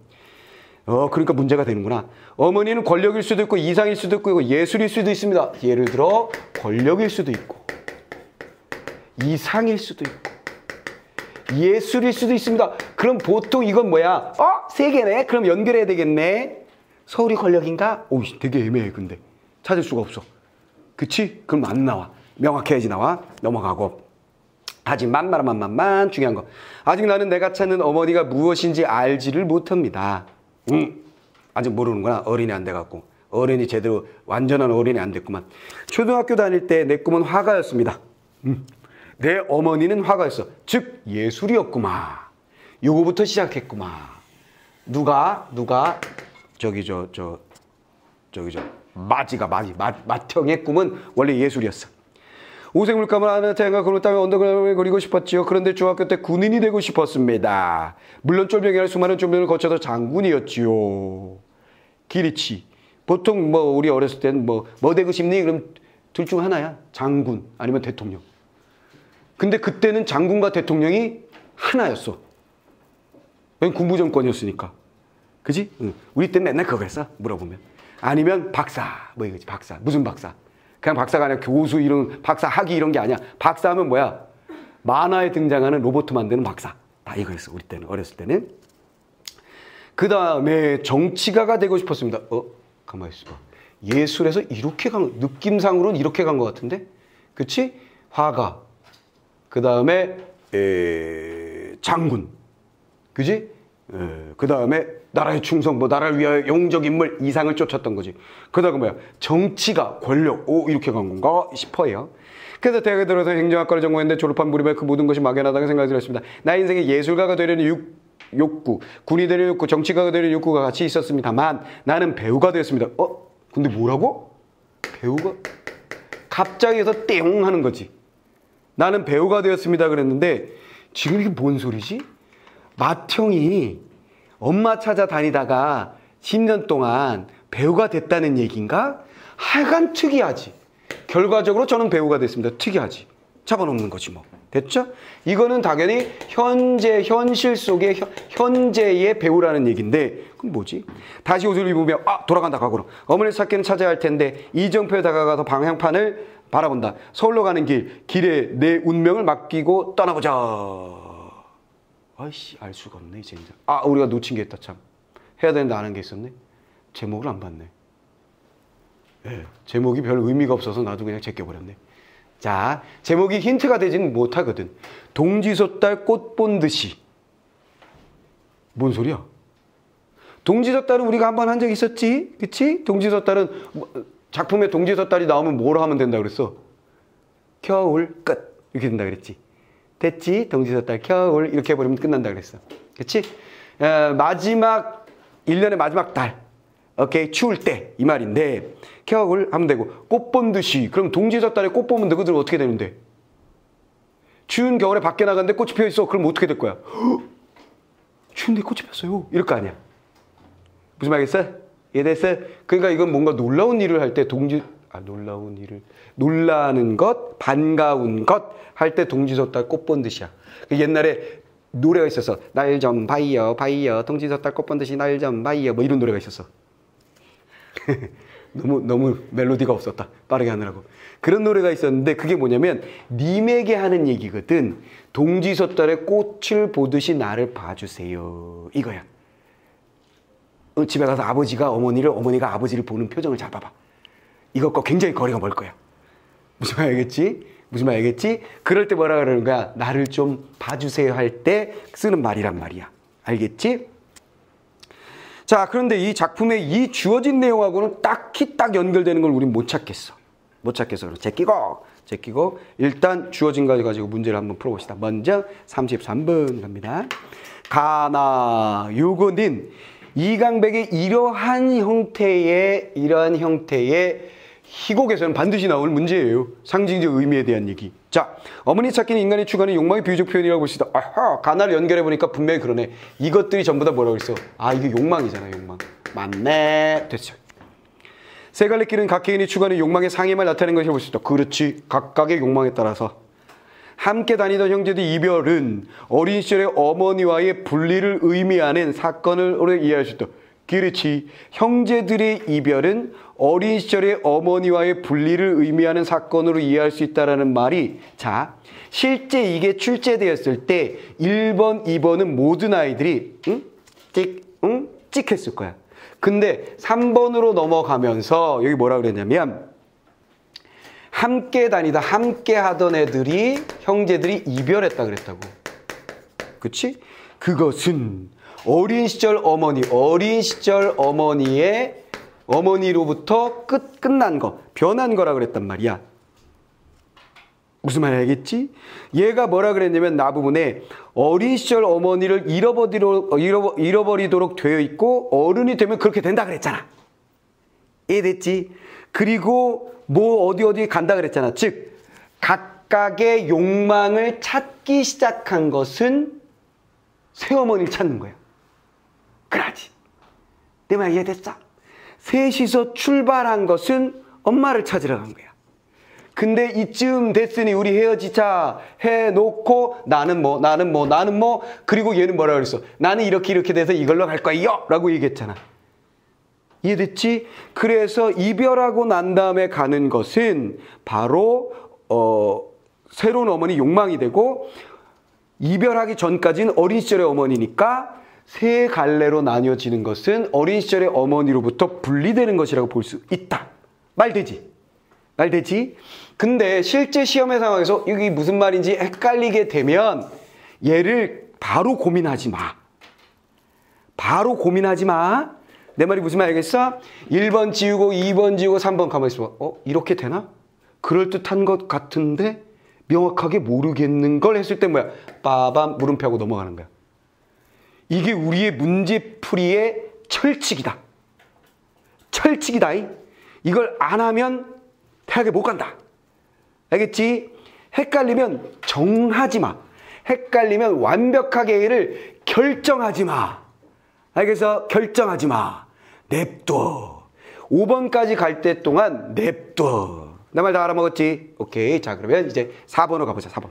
그러니까 문제가 되는구나. 어머니는 권력일 수도 있고 이상일 수도 있고 예술일 수도 있습니다. 예를 들어 권력일 수도 있고 이상일 수도 있고 예술일 수도 있습니다. 그럼 보통 이건 뭐야? 세 개네? 그럼 연결해야 되겠네. 서울이 권력인가? 오, 되게 애매해 근데. 찾을 수가 없어. 그치? 그럼 안 나와. 명확해야지 나와. 넘어가고. 하지만 중요한 거. 아직 나는 내가 찾는 어머니가 무엇인지 알지를 못합니다. 아직 모르는구나. 어린이 안 돼갖고. 어른이 제대로 완전한 어른이 안 됐구만. 초등학교 다닐 때 내 꿈은 화가였습니다. 내 어머니는 화가였어. 즉 예술이었구만. 요거부터 시작했구만. 누가 마형의 꿈은 원래 예술이었어. 오색 물감을 하는 태양과 그런 땅에 언덕을 그리고 싶었지요. 그런데 중학교 때 군인이 되고 싶었습니다. 물론 쫄병이 아니라 수많은 쫄병을 거쳐서 장군이었지요. 기리치. 보통 우리 어렸을 때는 뭐 되고 싶니? 그럼 둘 중 하나야. 장군 아니면 대통령. 근데 그때는 장군과 대통령이 하나였어. 군부 정권이었으니까. 그지? 우리 때는 맨날 그거 했어. 물어보면. 아니면 박사. 이거지 박사. 무슨 박사? 그냥 박사가 아니라 교수 이런 박사 학위 이런 게 아니야. 박사하면 뭐야? 만화에 등장하는 로봇 만드는 박사. 다 이거였어. 우리 때는 어렸을 때는. 그 다음에 정치가가 되고 싶었습니다. 가만히 있어봐. 예술에서 이렇게 느낌상으로는 이렇게 간 것 같은데? 그치? 화가. 그 다음에 장군. 그지? 그 다음에 나라의 충성, 나라를 위하여 영웅적 인물 이상을 쫓았던 거지. 그 다음에 뭐야? 정치가, 권력, 이렇게 간 건가 싶어요. 그래서 대학에 들어서 행정학과를 전공했는데 졸업한 무렵에 그 모든 것이 막연하다는 생각이 들었습니다. 나 인생에 예술가가 되려는 욕구, 군이 되려는 욕구, 정치가가 되려는 욕구가 같이 있었습니다만 나는 배우가 되었습니다. 근데 뭐라고? 배우가? 갑자기 해서 띵 하는 거지. 나는 배우가 되었습니다 그랬는데 지금 이게 뭔 소리지? 맏형이 엄마 찾아다니다가 10년 동안 배우가 됐다는 얘기인가? 하여간 특이하지. 결과적으로 저는 배우가 됐습니다. 특이하지. 잡아놓는 거지 뭐. 됐죠? 이거는 당연히 현실 속의 현재의 배우라는 얘기인데 그럼 뭐지? 다시 옷을 입으며 돌아간다 과거로. 어머니를 찾기는 찾아야 할 텐데 이정표에 다가가서 방향판을 바라본다. 서울로 가는 길에 내 운명을 맡기고 떠나보자. 아이씨 알 수가 없네 이제. 우리가 놓친 게 있다 참. 해야 되는데 안 한 게 있었네. 제목을 안 봤네. 제목이 별 의미가 없어서 나도 그냥 제껴버렸네. 자, 제목이 힌트가 되지는 못하거든. 동지섣달 꽃 본 듯이. 뭔 소리야? 동지섣달은 우리가 한번 한 적 있었지? 그치? 동지섣달은 작품에 동지섣달이 나오면 뭐로 하면 된다 그랬어? 겨울 끝 이렇게 된다 그랬지. 됐지? 동지섣달 겨울 이렇게 해버리면 끝난다 그랬어. 그치? 마지막 1년의 마지막 달. 오케이 추울 때 이 말인데 겨울 하면 되고 꽃 본 듯이 그럼 동지섣달에 꽃 보면 너희들 어떻게 되는데? 추운 겨울에 밖에 나갔는데 꽃이 피어있어. 그럼 어떻게 될 거야? 추운데 꽃이 폈어요. 이럴 거 아니야. 무슨 말이겠어? 이해됐어? 그러니까 이건 뭔가 놀라운 일을 할 때 놀라는 것, 반가운 것 할 때 동지섣달 꽃 본 듯이야. 옛날에 노래가 있었어. 날 좀 봐요 동지섣달 꽃 본 듯이 날 좀 봐요 뭐 이런 노래가 있었어. 너무 멜로디가 없었다. 빠르게 하느라고. 그런 노래가 있었는데 그게 뭐냐면 님에게 하는 얘기거든. 동지섣달에 꽃을 보듯이 나를 봐주세요. 이거야. 집에 가서 어머니가 아버지를 보는 표정을 잘 봐봐. 이것과 굉장히 거리가 멀 거야. 무슨 말 알겠지? 그럴 때 뭐라 그러는 거야? 나를 좀 봐주세요 할 때 쓰는 말이란 말이야. 알겠지? 자, 그런데 이 작품의 이 주어진 내용하고는 딱히 딱 연결되는 걸 우린 못 찾겠어. 그럼 제끼고 일단 주어진 거 가지고 문제를 한번 풀어봅시다. 먼저 33번 갑니다. 가나 요거는 이강백의 이러한 형태의 희곡에서는 반드시 나올 문제예요. 상징적 의미에 대한 얘기. 자, 어머니 찾기는 인간의 추구하는 욕망의 비유적 표현이라고 볼 수 있다. 아하, 가나를 연결해보니까 분명히 그러네. 이것들이 전부 다 뭐라고 했어? 이게 욕망이잖아, 욕망. 맞네. 됐죠. 세 갈래 길은 각 개인이 추구하는 욕망의 상임을 나타내는 것이라고 볼 수 있다. 그렇지. 각각의 욕망에 따라서. 함께 다니던 형제들 이별은 어린 시절의 어머니와의 분리를 의미하는 사건을 이해할 수 있다. 그렇지. 형제들의 이별은 어린 시절의 어머니와의 분리를 의미하는 사건으로 이해할 수 있다는 말이, 자, 실제 이게 출제되었을 때 1번, 2번은 모든 아이들이 찍 했을 거야. 근데 3번으로 넘어가면서 여기 뭐라 그랬냐면, 함께 다니다 함께 하던 애들이, 형제들이 이별했다 그랬다고. 그치? 그것은 어린 시절 어머니로부터 끝난 거, 변한 거라 그랬단 말이야. 무슨 말인지 알겠지? 얘가 뭐라 그랬냐면 나부분에 어린 시절 어머니를 잃어버리도록 되어 있고 어른이 되면 그렇게 된다 그랬잖아. 이해됐지? 그리고 뭐 어디 간다 그랬잖아. 즉 각각의 욕망을 찾기 시작한 것은 새어머니를 찾는 거야. 그러지. 내 말 이해됐어? 셋이서 출발한 것은 엄마를 찾으러 간 거야. 근데 이쯤 됐으니 우리 헤어지자 해놓고 나는 뭐 그리고 얘는 뭐라 그랬어? 나는 이렇게 돼서 이걸로 갈 거예요 라고 얘기했잖아. 이해됐지? 그래서 이별하고 난 다음에 가는 것은 바로 새로운 어머니 욕망이 되고, 이별하기 전까지는 어린 시절의 어머니니까 세 갈래로 나뉘어지는 것은 어린 시절의 어머니로부터 분리되는 것이라고 볼 수 있다. 말되지? 근데 실제 시험의 상황에서 이게 무슨 말인지 헷갈리게 되면 얘를 바로 고민하지 마. 내 말이 무슨 말이 알겠어? 1번 지우고 2번 지우고 3번 가만히 있어. 이렇게 되나? 그럴듯한 것 같은데 명확하게 모르겠는 걸 했을 때 뭐야? 빠밤 물음표하고 넘어가는 거야. 이게 우리의 문제풀이의 철칙이다. 이걸 안 하면 대학에 못 간다. 알겠지? 헷갈리면 정하지 마. 헷갈리면 완벽하게 얘를 결정하지 마. 알겠어? 결정하지 마. 냅둬. 5번까지 갈 때 동안 냅둬. 내 말 다 알아먹었지? 오케이. 자, 그러면 이제 4번으로 가보자. 4번.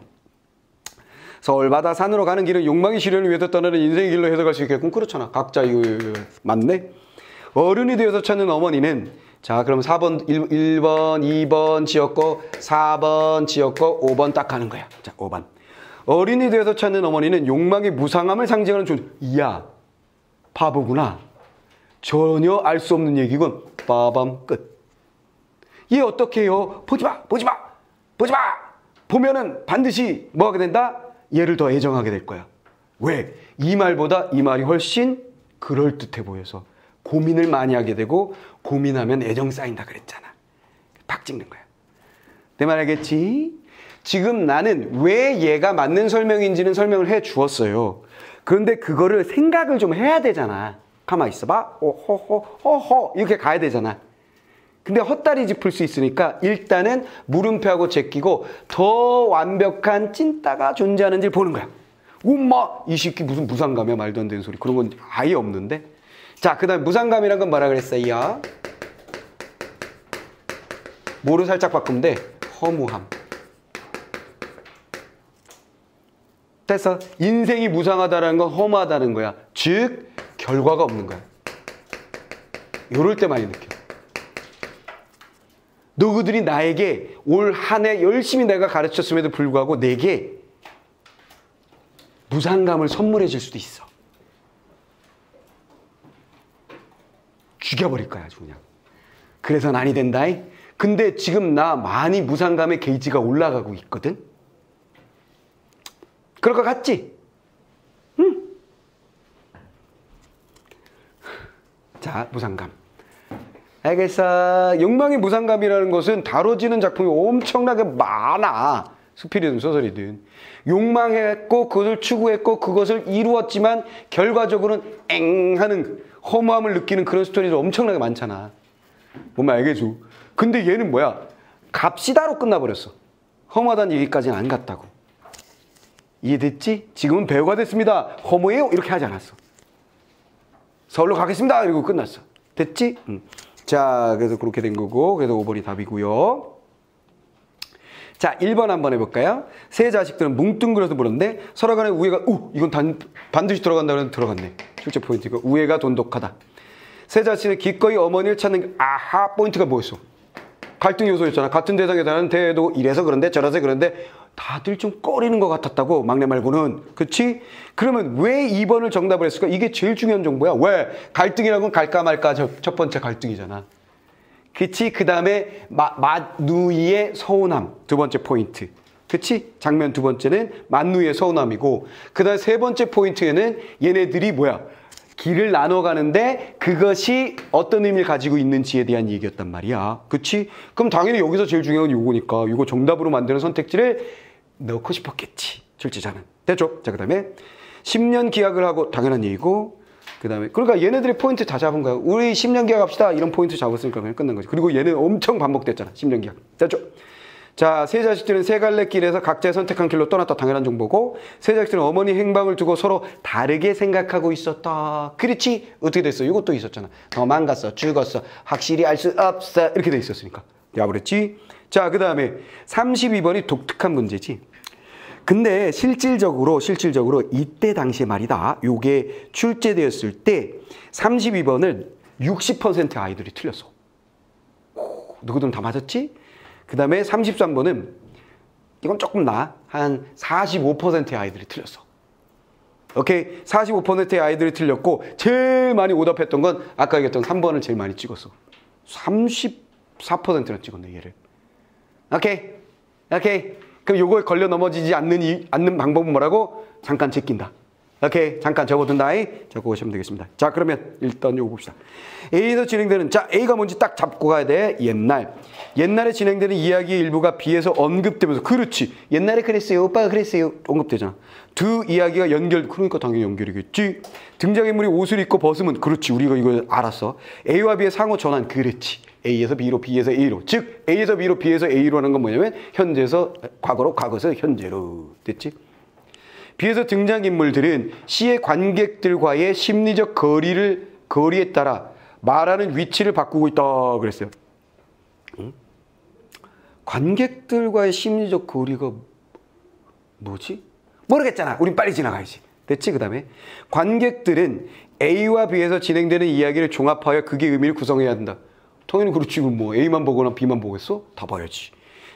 서울 바다 산으로 가는 길은 욕망의 실현을 위해서 떠나는 인생의 길로 해석할 수 있겠군. 그렇잖아. 각자 이거 맞네. 어른이 되어서 찾는 어머니는, 자, 그럼 4번, 1번, 2번 지었고 4번 지었고 5번 딱 가는 거야. 자, 5번. 어린이 되어서 찾는 어머니는 욕망의 무상함을 상징하는 존재. 이야, 바보구나. 전혀 알 수 없는 얘기군. 빠밤 끝. 얘 어떻게 해요? 보지 마. 보면은 반드시 뭐 하게 된다? 얘를 더 애정하게 될 거야. 왜? 이 말보다 이 말이 훨씬 그럴듯해 보여서 고민을 많이 하게 되고, 고민하면 애정 쌓인다 그랬잖아. 팍 찍는 거야. 내 말 알겠지? 지금 나는 왜 얘가 맞는 설명인지는 설명을 해 주었어요. 그런데 그거를 생각을 좀 해야 되잖아. 가만히 있어봐. 호호 이렇게 가야 되잖아. 근데 헛다리 짚을 수 있으니까 일단은 물음표하고 제끼고 더 완벽한 찐따가 존재하는지를 보는 거야. 엄마, 이 새끼 무슨 무상감이야? 말도 안 되는 소리. 그런 건 아예 없는데. 자, 그 다음 무상감이란 건 뭐라 그랬어요? 뭐로 살짝 바꾸면 돼? 허무함. 됐어. 인생이 무상하다는 건 허무하다는 거야. 즉 결과가 없는 거야. 이럴 때 많이 느껴. 너희들이 나에게 올 한 해 열심히 내가 가르쳤음에도 불구하고 내게 무상감을 선물해 줄 수도 있어. 죽여버릴 거야, 아주 그냥. 그래서는 아니 된다. 근데 지금 나 많이 무상감의 게이지가 올라가고 있거든. 그럴 것 같지? 응. 자, 무상감. 알겠어. 욕망의 무상감이라는 것은 다뤄지는 작품이 엄청나게 많아. 수필이든 소설이든. 욕망했고 그것을 추구했고 그것을 이루었지만 결과적으로는 엥 하는 허무함을 느끼는 그런 스토리도 엄청나게 많잖아. 뭔말 알겠죠? 근데 얘는 뭐야? 갑시다로 끝나버렸어. 허무하다는 얘기까지는 안 갔다고. 이해됐지? 지금은 배우가 됐습니다. 허무해요? 이렇게 하지 않았어. 서울로 가겠습니다. 이러고 끝났어. 됐지? 자, 그래서 그렇게 된 거고, 그래서 5번이 답이고요. 자, 1번 한번 해볼까요? 세 자식들은 뭉뚱그려서 물었는데 서로 간에 우애가 이건 반드시 들어간다 그러면 들어갔네. 실제 포인트가 우애가 돈독하다. 세 자식은 기꺼이 어머니를 찾는 아하 포인트가 뭐였어? 갈등 요소였잖아. 같은 대상에 대한 대도 이래서 그런데 저래서 그런데 다들 좀 꺼리는 것 같았다고, 막내 말고는. 그렇지? 그러면 왜 2번을 정답을 했을까? 이게 제일 중요한 정보야. 왜? 갈등이라는 건 갈까 말까 첫 번째 갈등이잖아. 그치? 그 다음에 맏누이의 서운함 두 번째 포인트. 그치? 장면 두 번째는 맏누이의 서운함이고, 그 다음에 세 번째 포인트에는 얘네들이 뭐야? 길을 나눠 가는데 그것이 어떤 의미를 가지고 있는지에 대한 얘기였단 말이야. 그치? 그럼 당연히 여기서 제일 중요한 건 요거니까 이거 정답으로 만드는 선택지를 넣고 싶었겠지, 출제자는. 됐죠? 자, 그 다음에 10년 기약을 하고, 당연한 얘기고, 그 다음에 그러니까 얘네들이 포인트 다 잡은 거야. 우리 10년 기약합시다 이런 포인트 잡았으니까 그냥 끝난 거지. 그리고 얘는 엄청 반복됐잖아, 10년 기약. 됐죠? 자, 세 자식들은 세 갈래 길에서 각자 선택한 길로 떠났다. 당연한 정보고, 세 자식들은 어머니 행방을 두고 서로 다르게 생각하고 있었다. 그렇지? 어떻게 됐어? 이것도 있었잖아. 도망갔어, 죽었어, 확실히 알 수 없어, 이렇게 돼 있었으니까. 야, 그랬지? 자, 그 다음에 32번이 독특한 문제지. 근데 실질적으로 이때 당시에 말이다, 요게 출제되었을 때 32번을 60% 아이들이 틀렸어. 누구든 다 맞았지? 그 다음에 33번은 이건 조금 한 45%의 아이들이 틀렸어. 오케이? 45%의 아이들이 틀렸고, 제일 많이 오답했던 건 아까 얘기했던 3번을 제일 많이 찍었어. 34%나 찍었네, 얘를. 오케이? 그럼 요거에 걸려 넘어지지 않는 방법은 뭐라고? 잠깐 제낀다. 오케이, 잠깐 접어둔다. 적어보시면 되겠습니다. 자, 그러면 일단 요거 봅시다. A에서 진행되는, 자, A가 뭔지 딱 잡고 가야 돼. 옛날에 진행되는 이야기의 일부가 B에서 언급되면서, 그렇지, 옛날에 그랬어요, 오빠가 그랬어요, 언급되잖아. 두 이야기가 그러니까 당연히 연결이겠지. 등장인물이 옷을 입고 벗으면, 그렇지, 우리가 이거 알았어. A와 B의 상호 전환, 그렇지. A에서 B로, B에서 A로. 즉 A에서 B로, B에서 A로 하는 건 뭐냐면 현재에서 과거로, 과거에서 현재로. 됐지? B에서 등장인물들은 C의 관객들과의 심리적 거리에 따라 말하는 위치를 바꾸고 있다 그랬어요. 응? 관객들과의 심리적 거리가 뭐지? 모르겠잖아. 우린 빨리 지나가야지. 됐지? 그 다음에 관객들은 A와 B에서 진행되는 이야기를 종합하여 그게 의미를 구성해야 한다. 당연히 그렇지. 뭐 A만 보거나 B만 보겠어? 다 봐야지.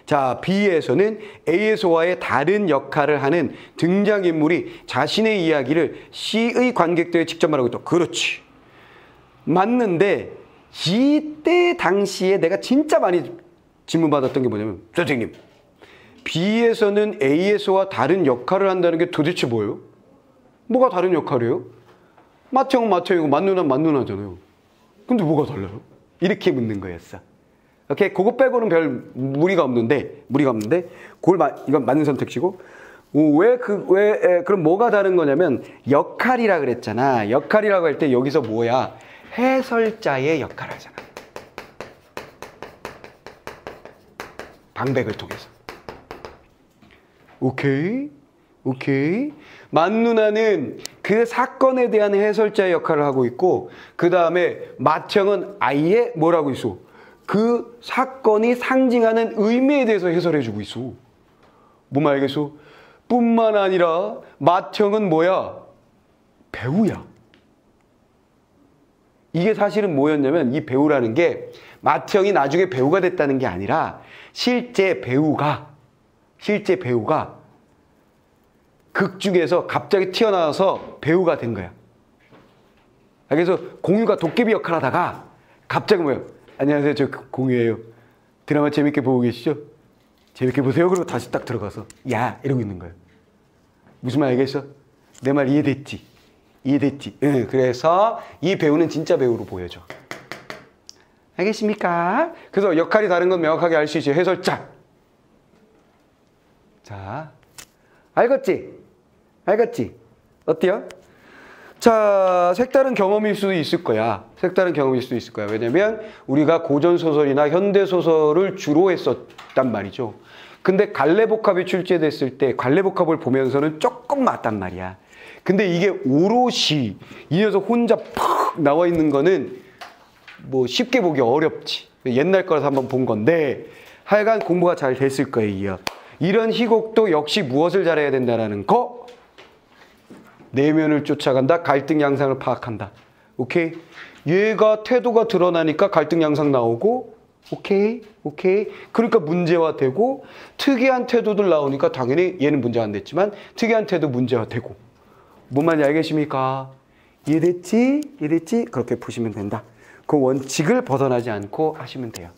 자, B에서는 A에서와의 다른 역할을 하는 등장인물이 자신의 이야기를 C의 관객들에 직접 말하고 있다. 그렇지. 맞는데 이때 당시에 내가 진짜 많이 질문받았던 게 뭐냐면, 선생님, B에서는 A에서와 다른 역할을 한다는 게 도대체 뭐예요? 뭐가 다른 역할이에요? 마태형은 마태형이고 만누나는 만누나잖아요. 근데 뭐가 달라요? 이렇게 묻는 거였어. 오케이, 그거 빼고는 별 무리가 없는데, 이건 맞는 선택지고, 그럼 뭐가 다른 거냐면, 역할이라 그랬잖아. 역할이라고 할 때 여기서 뭐야? 해설자의 역할을 하잖아. 방백을 통해서. 오케이. 만누나는 그 사건에 대한 해설자의 역할을 하고 있고, 그 다음에 맏형은 아예 뭐라고 있어? 그 사건이 상징하는 의미에 대해서 해설해주고 있어. 뭔 말 알겠어? 뿐만 아니라 맏형은 뭐야? 배우야. 이게 사실은 뭐였냐면, 이 배우라는 게 맏형이 나중에 배우가 됐다는 게 아니라 실제 배우가 극 중에서 갑자기 튀어나와서 배우가 된 거야. 그래서 공유가 도깨비 역할 하다가 갑자기 뭐야? 안녕하세요, 저 공유예요. 드라마 재밌게 보고 계시죠? 재밌게 보세요. 그리고 다시 딱 들어가서 야, 이러고 있는 거예요. 무슨 말 알겠어? 내 말 이해됐지? 응, 그래서 이 배우는 진짜 배우로 보여줘. 알겠습니까? 그래서 역할이 다른 건 명확하게 알 수 있지. 해설자. 자, 알겠지? 어때요? 자, 색다른 경험일 수도 있을 거야. 왜냐면 우리가 고전소설이나 현대소설을 주로 했었단 말이죠. 근데 갈래복합이 출제됐을 때 갈래복합을 보면서는 조금 맞단 말이야. 근데 이게 오롯이 이 녀석 혼자 팍 나와 있는 거는 뭐 쉽게 보기 어렵지. 옛날 거라서 한번 본 건데 하여간 공부가 잘 됐을 거예요. 이런 희곡도 역시 무엇을 잘해야 된다라는 거? 내면을 쫓아간다. 갈등 양상을 파악한다. 오케이? 얘가 태도가 드러나니까 갈등 양상 나오고 오케이? 그러니까 문제화되고 특이한 태도들 나오니까 당연히 얘는 문제가 안 됐지만 특이한 태도 문제화되고 뭔 말인지 알겠습니까? 이해됐지? 그렇게 보시면 된다. 그 원칙을 벗어나지 않고 하시면 돼요.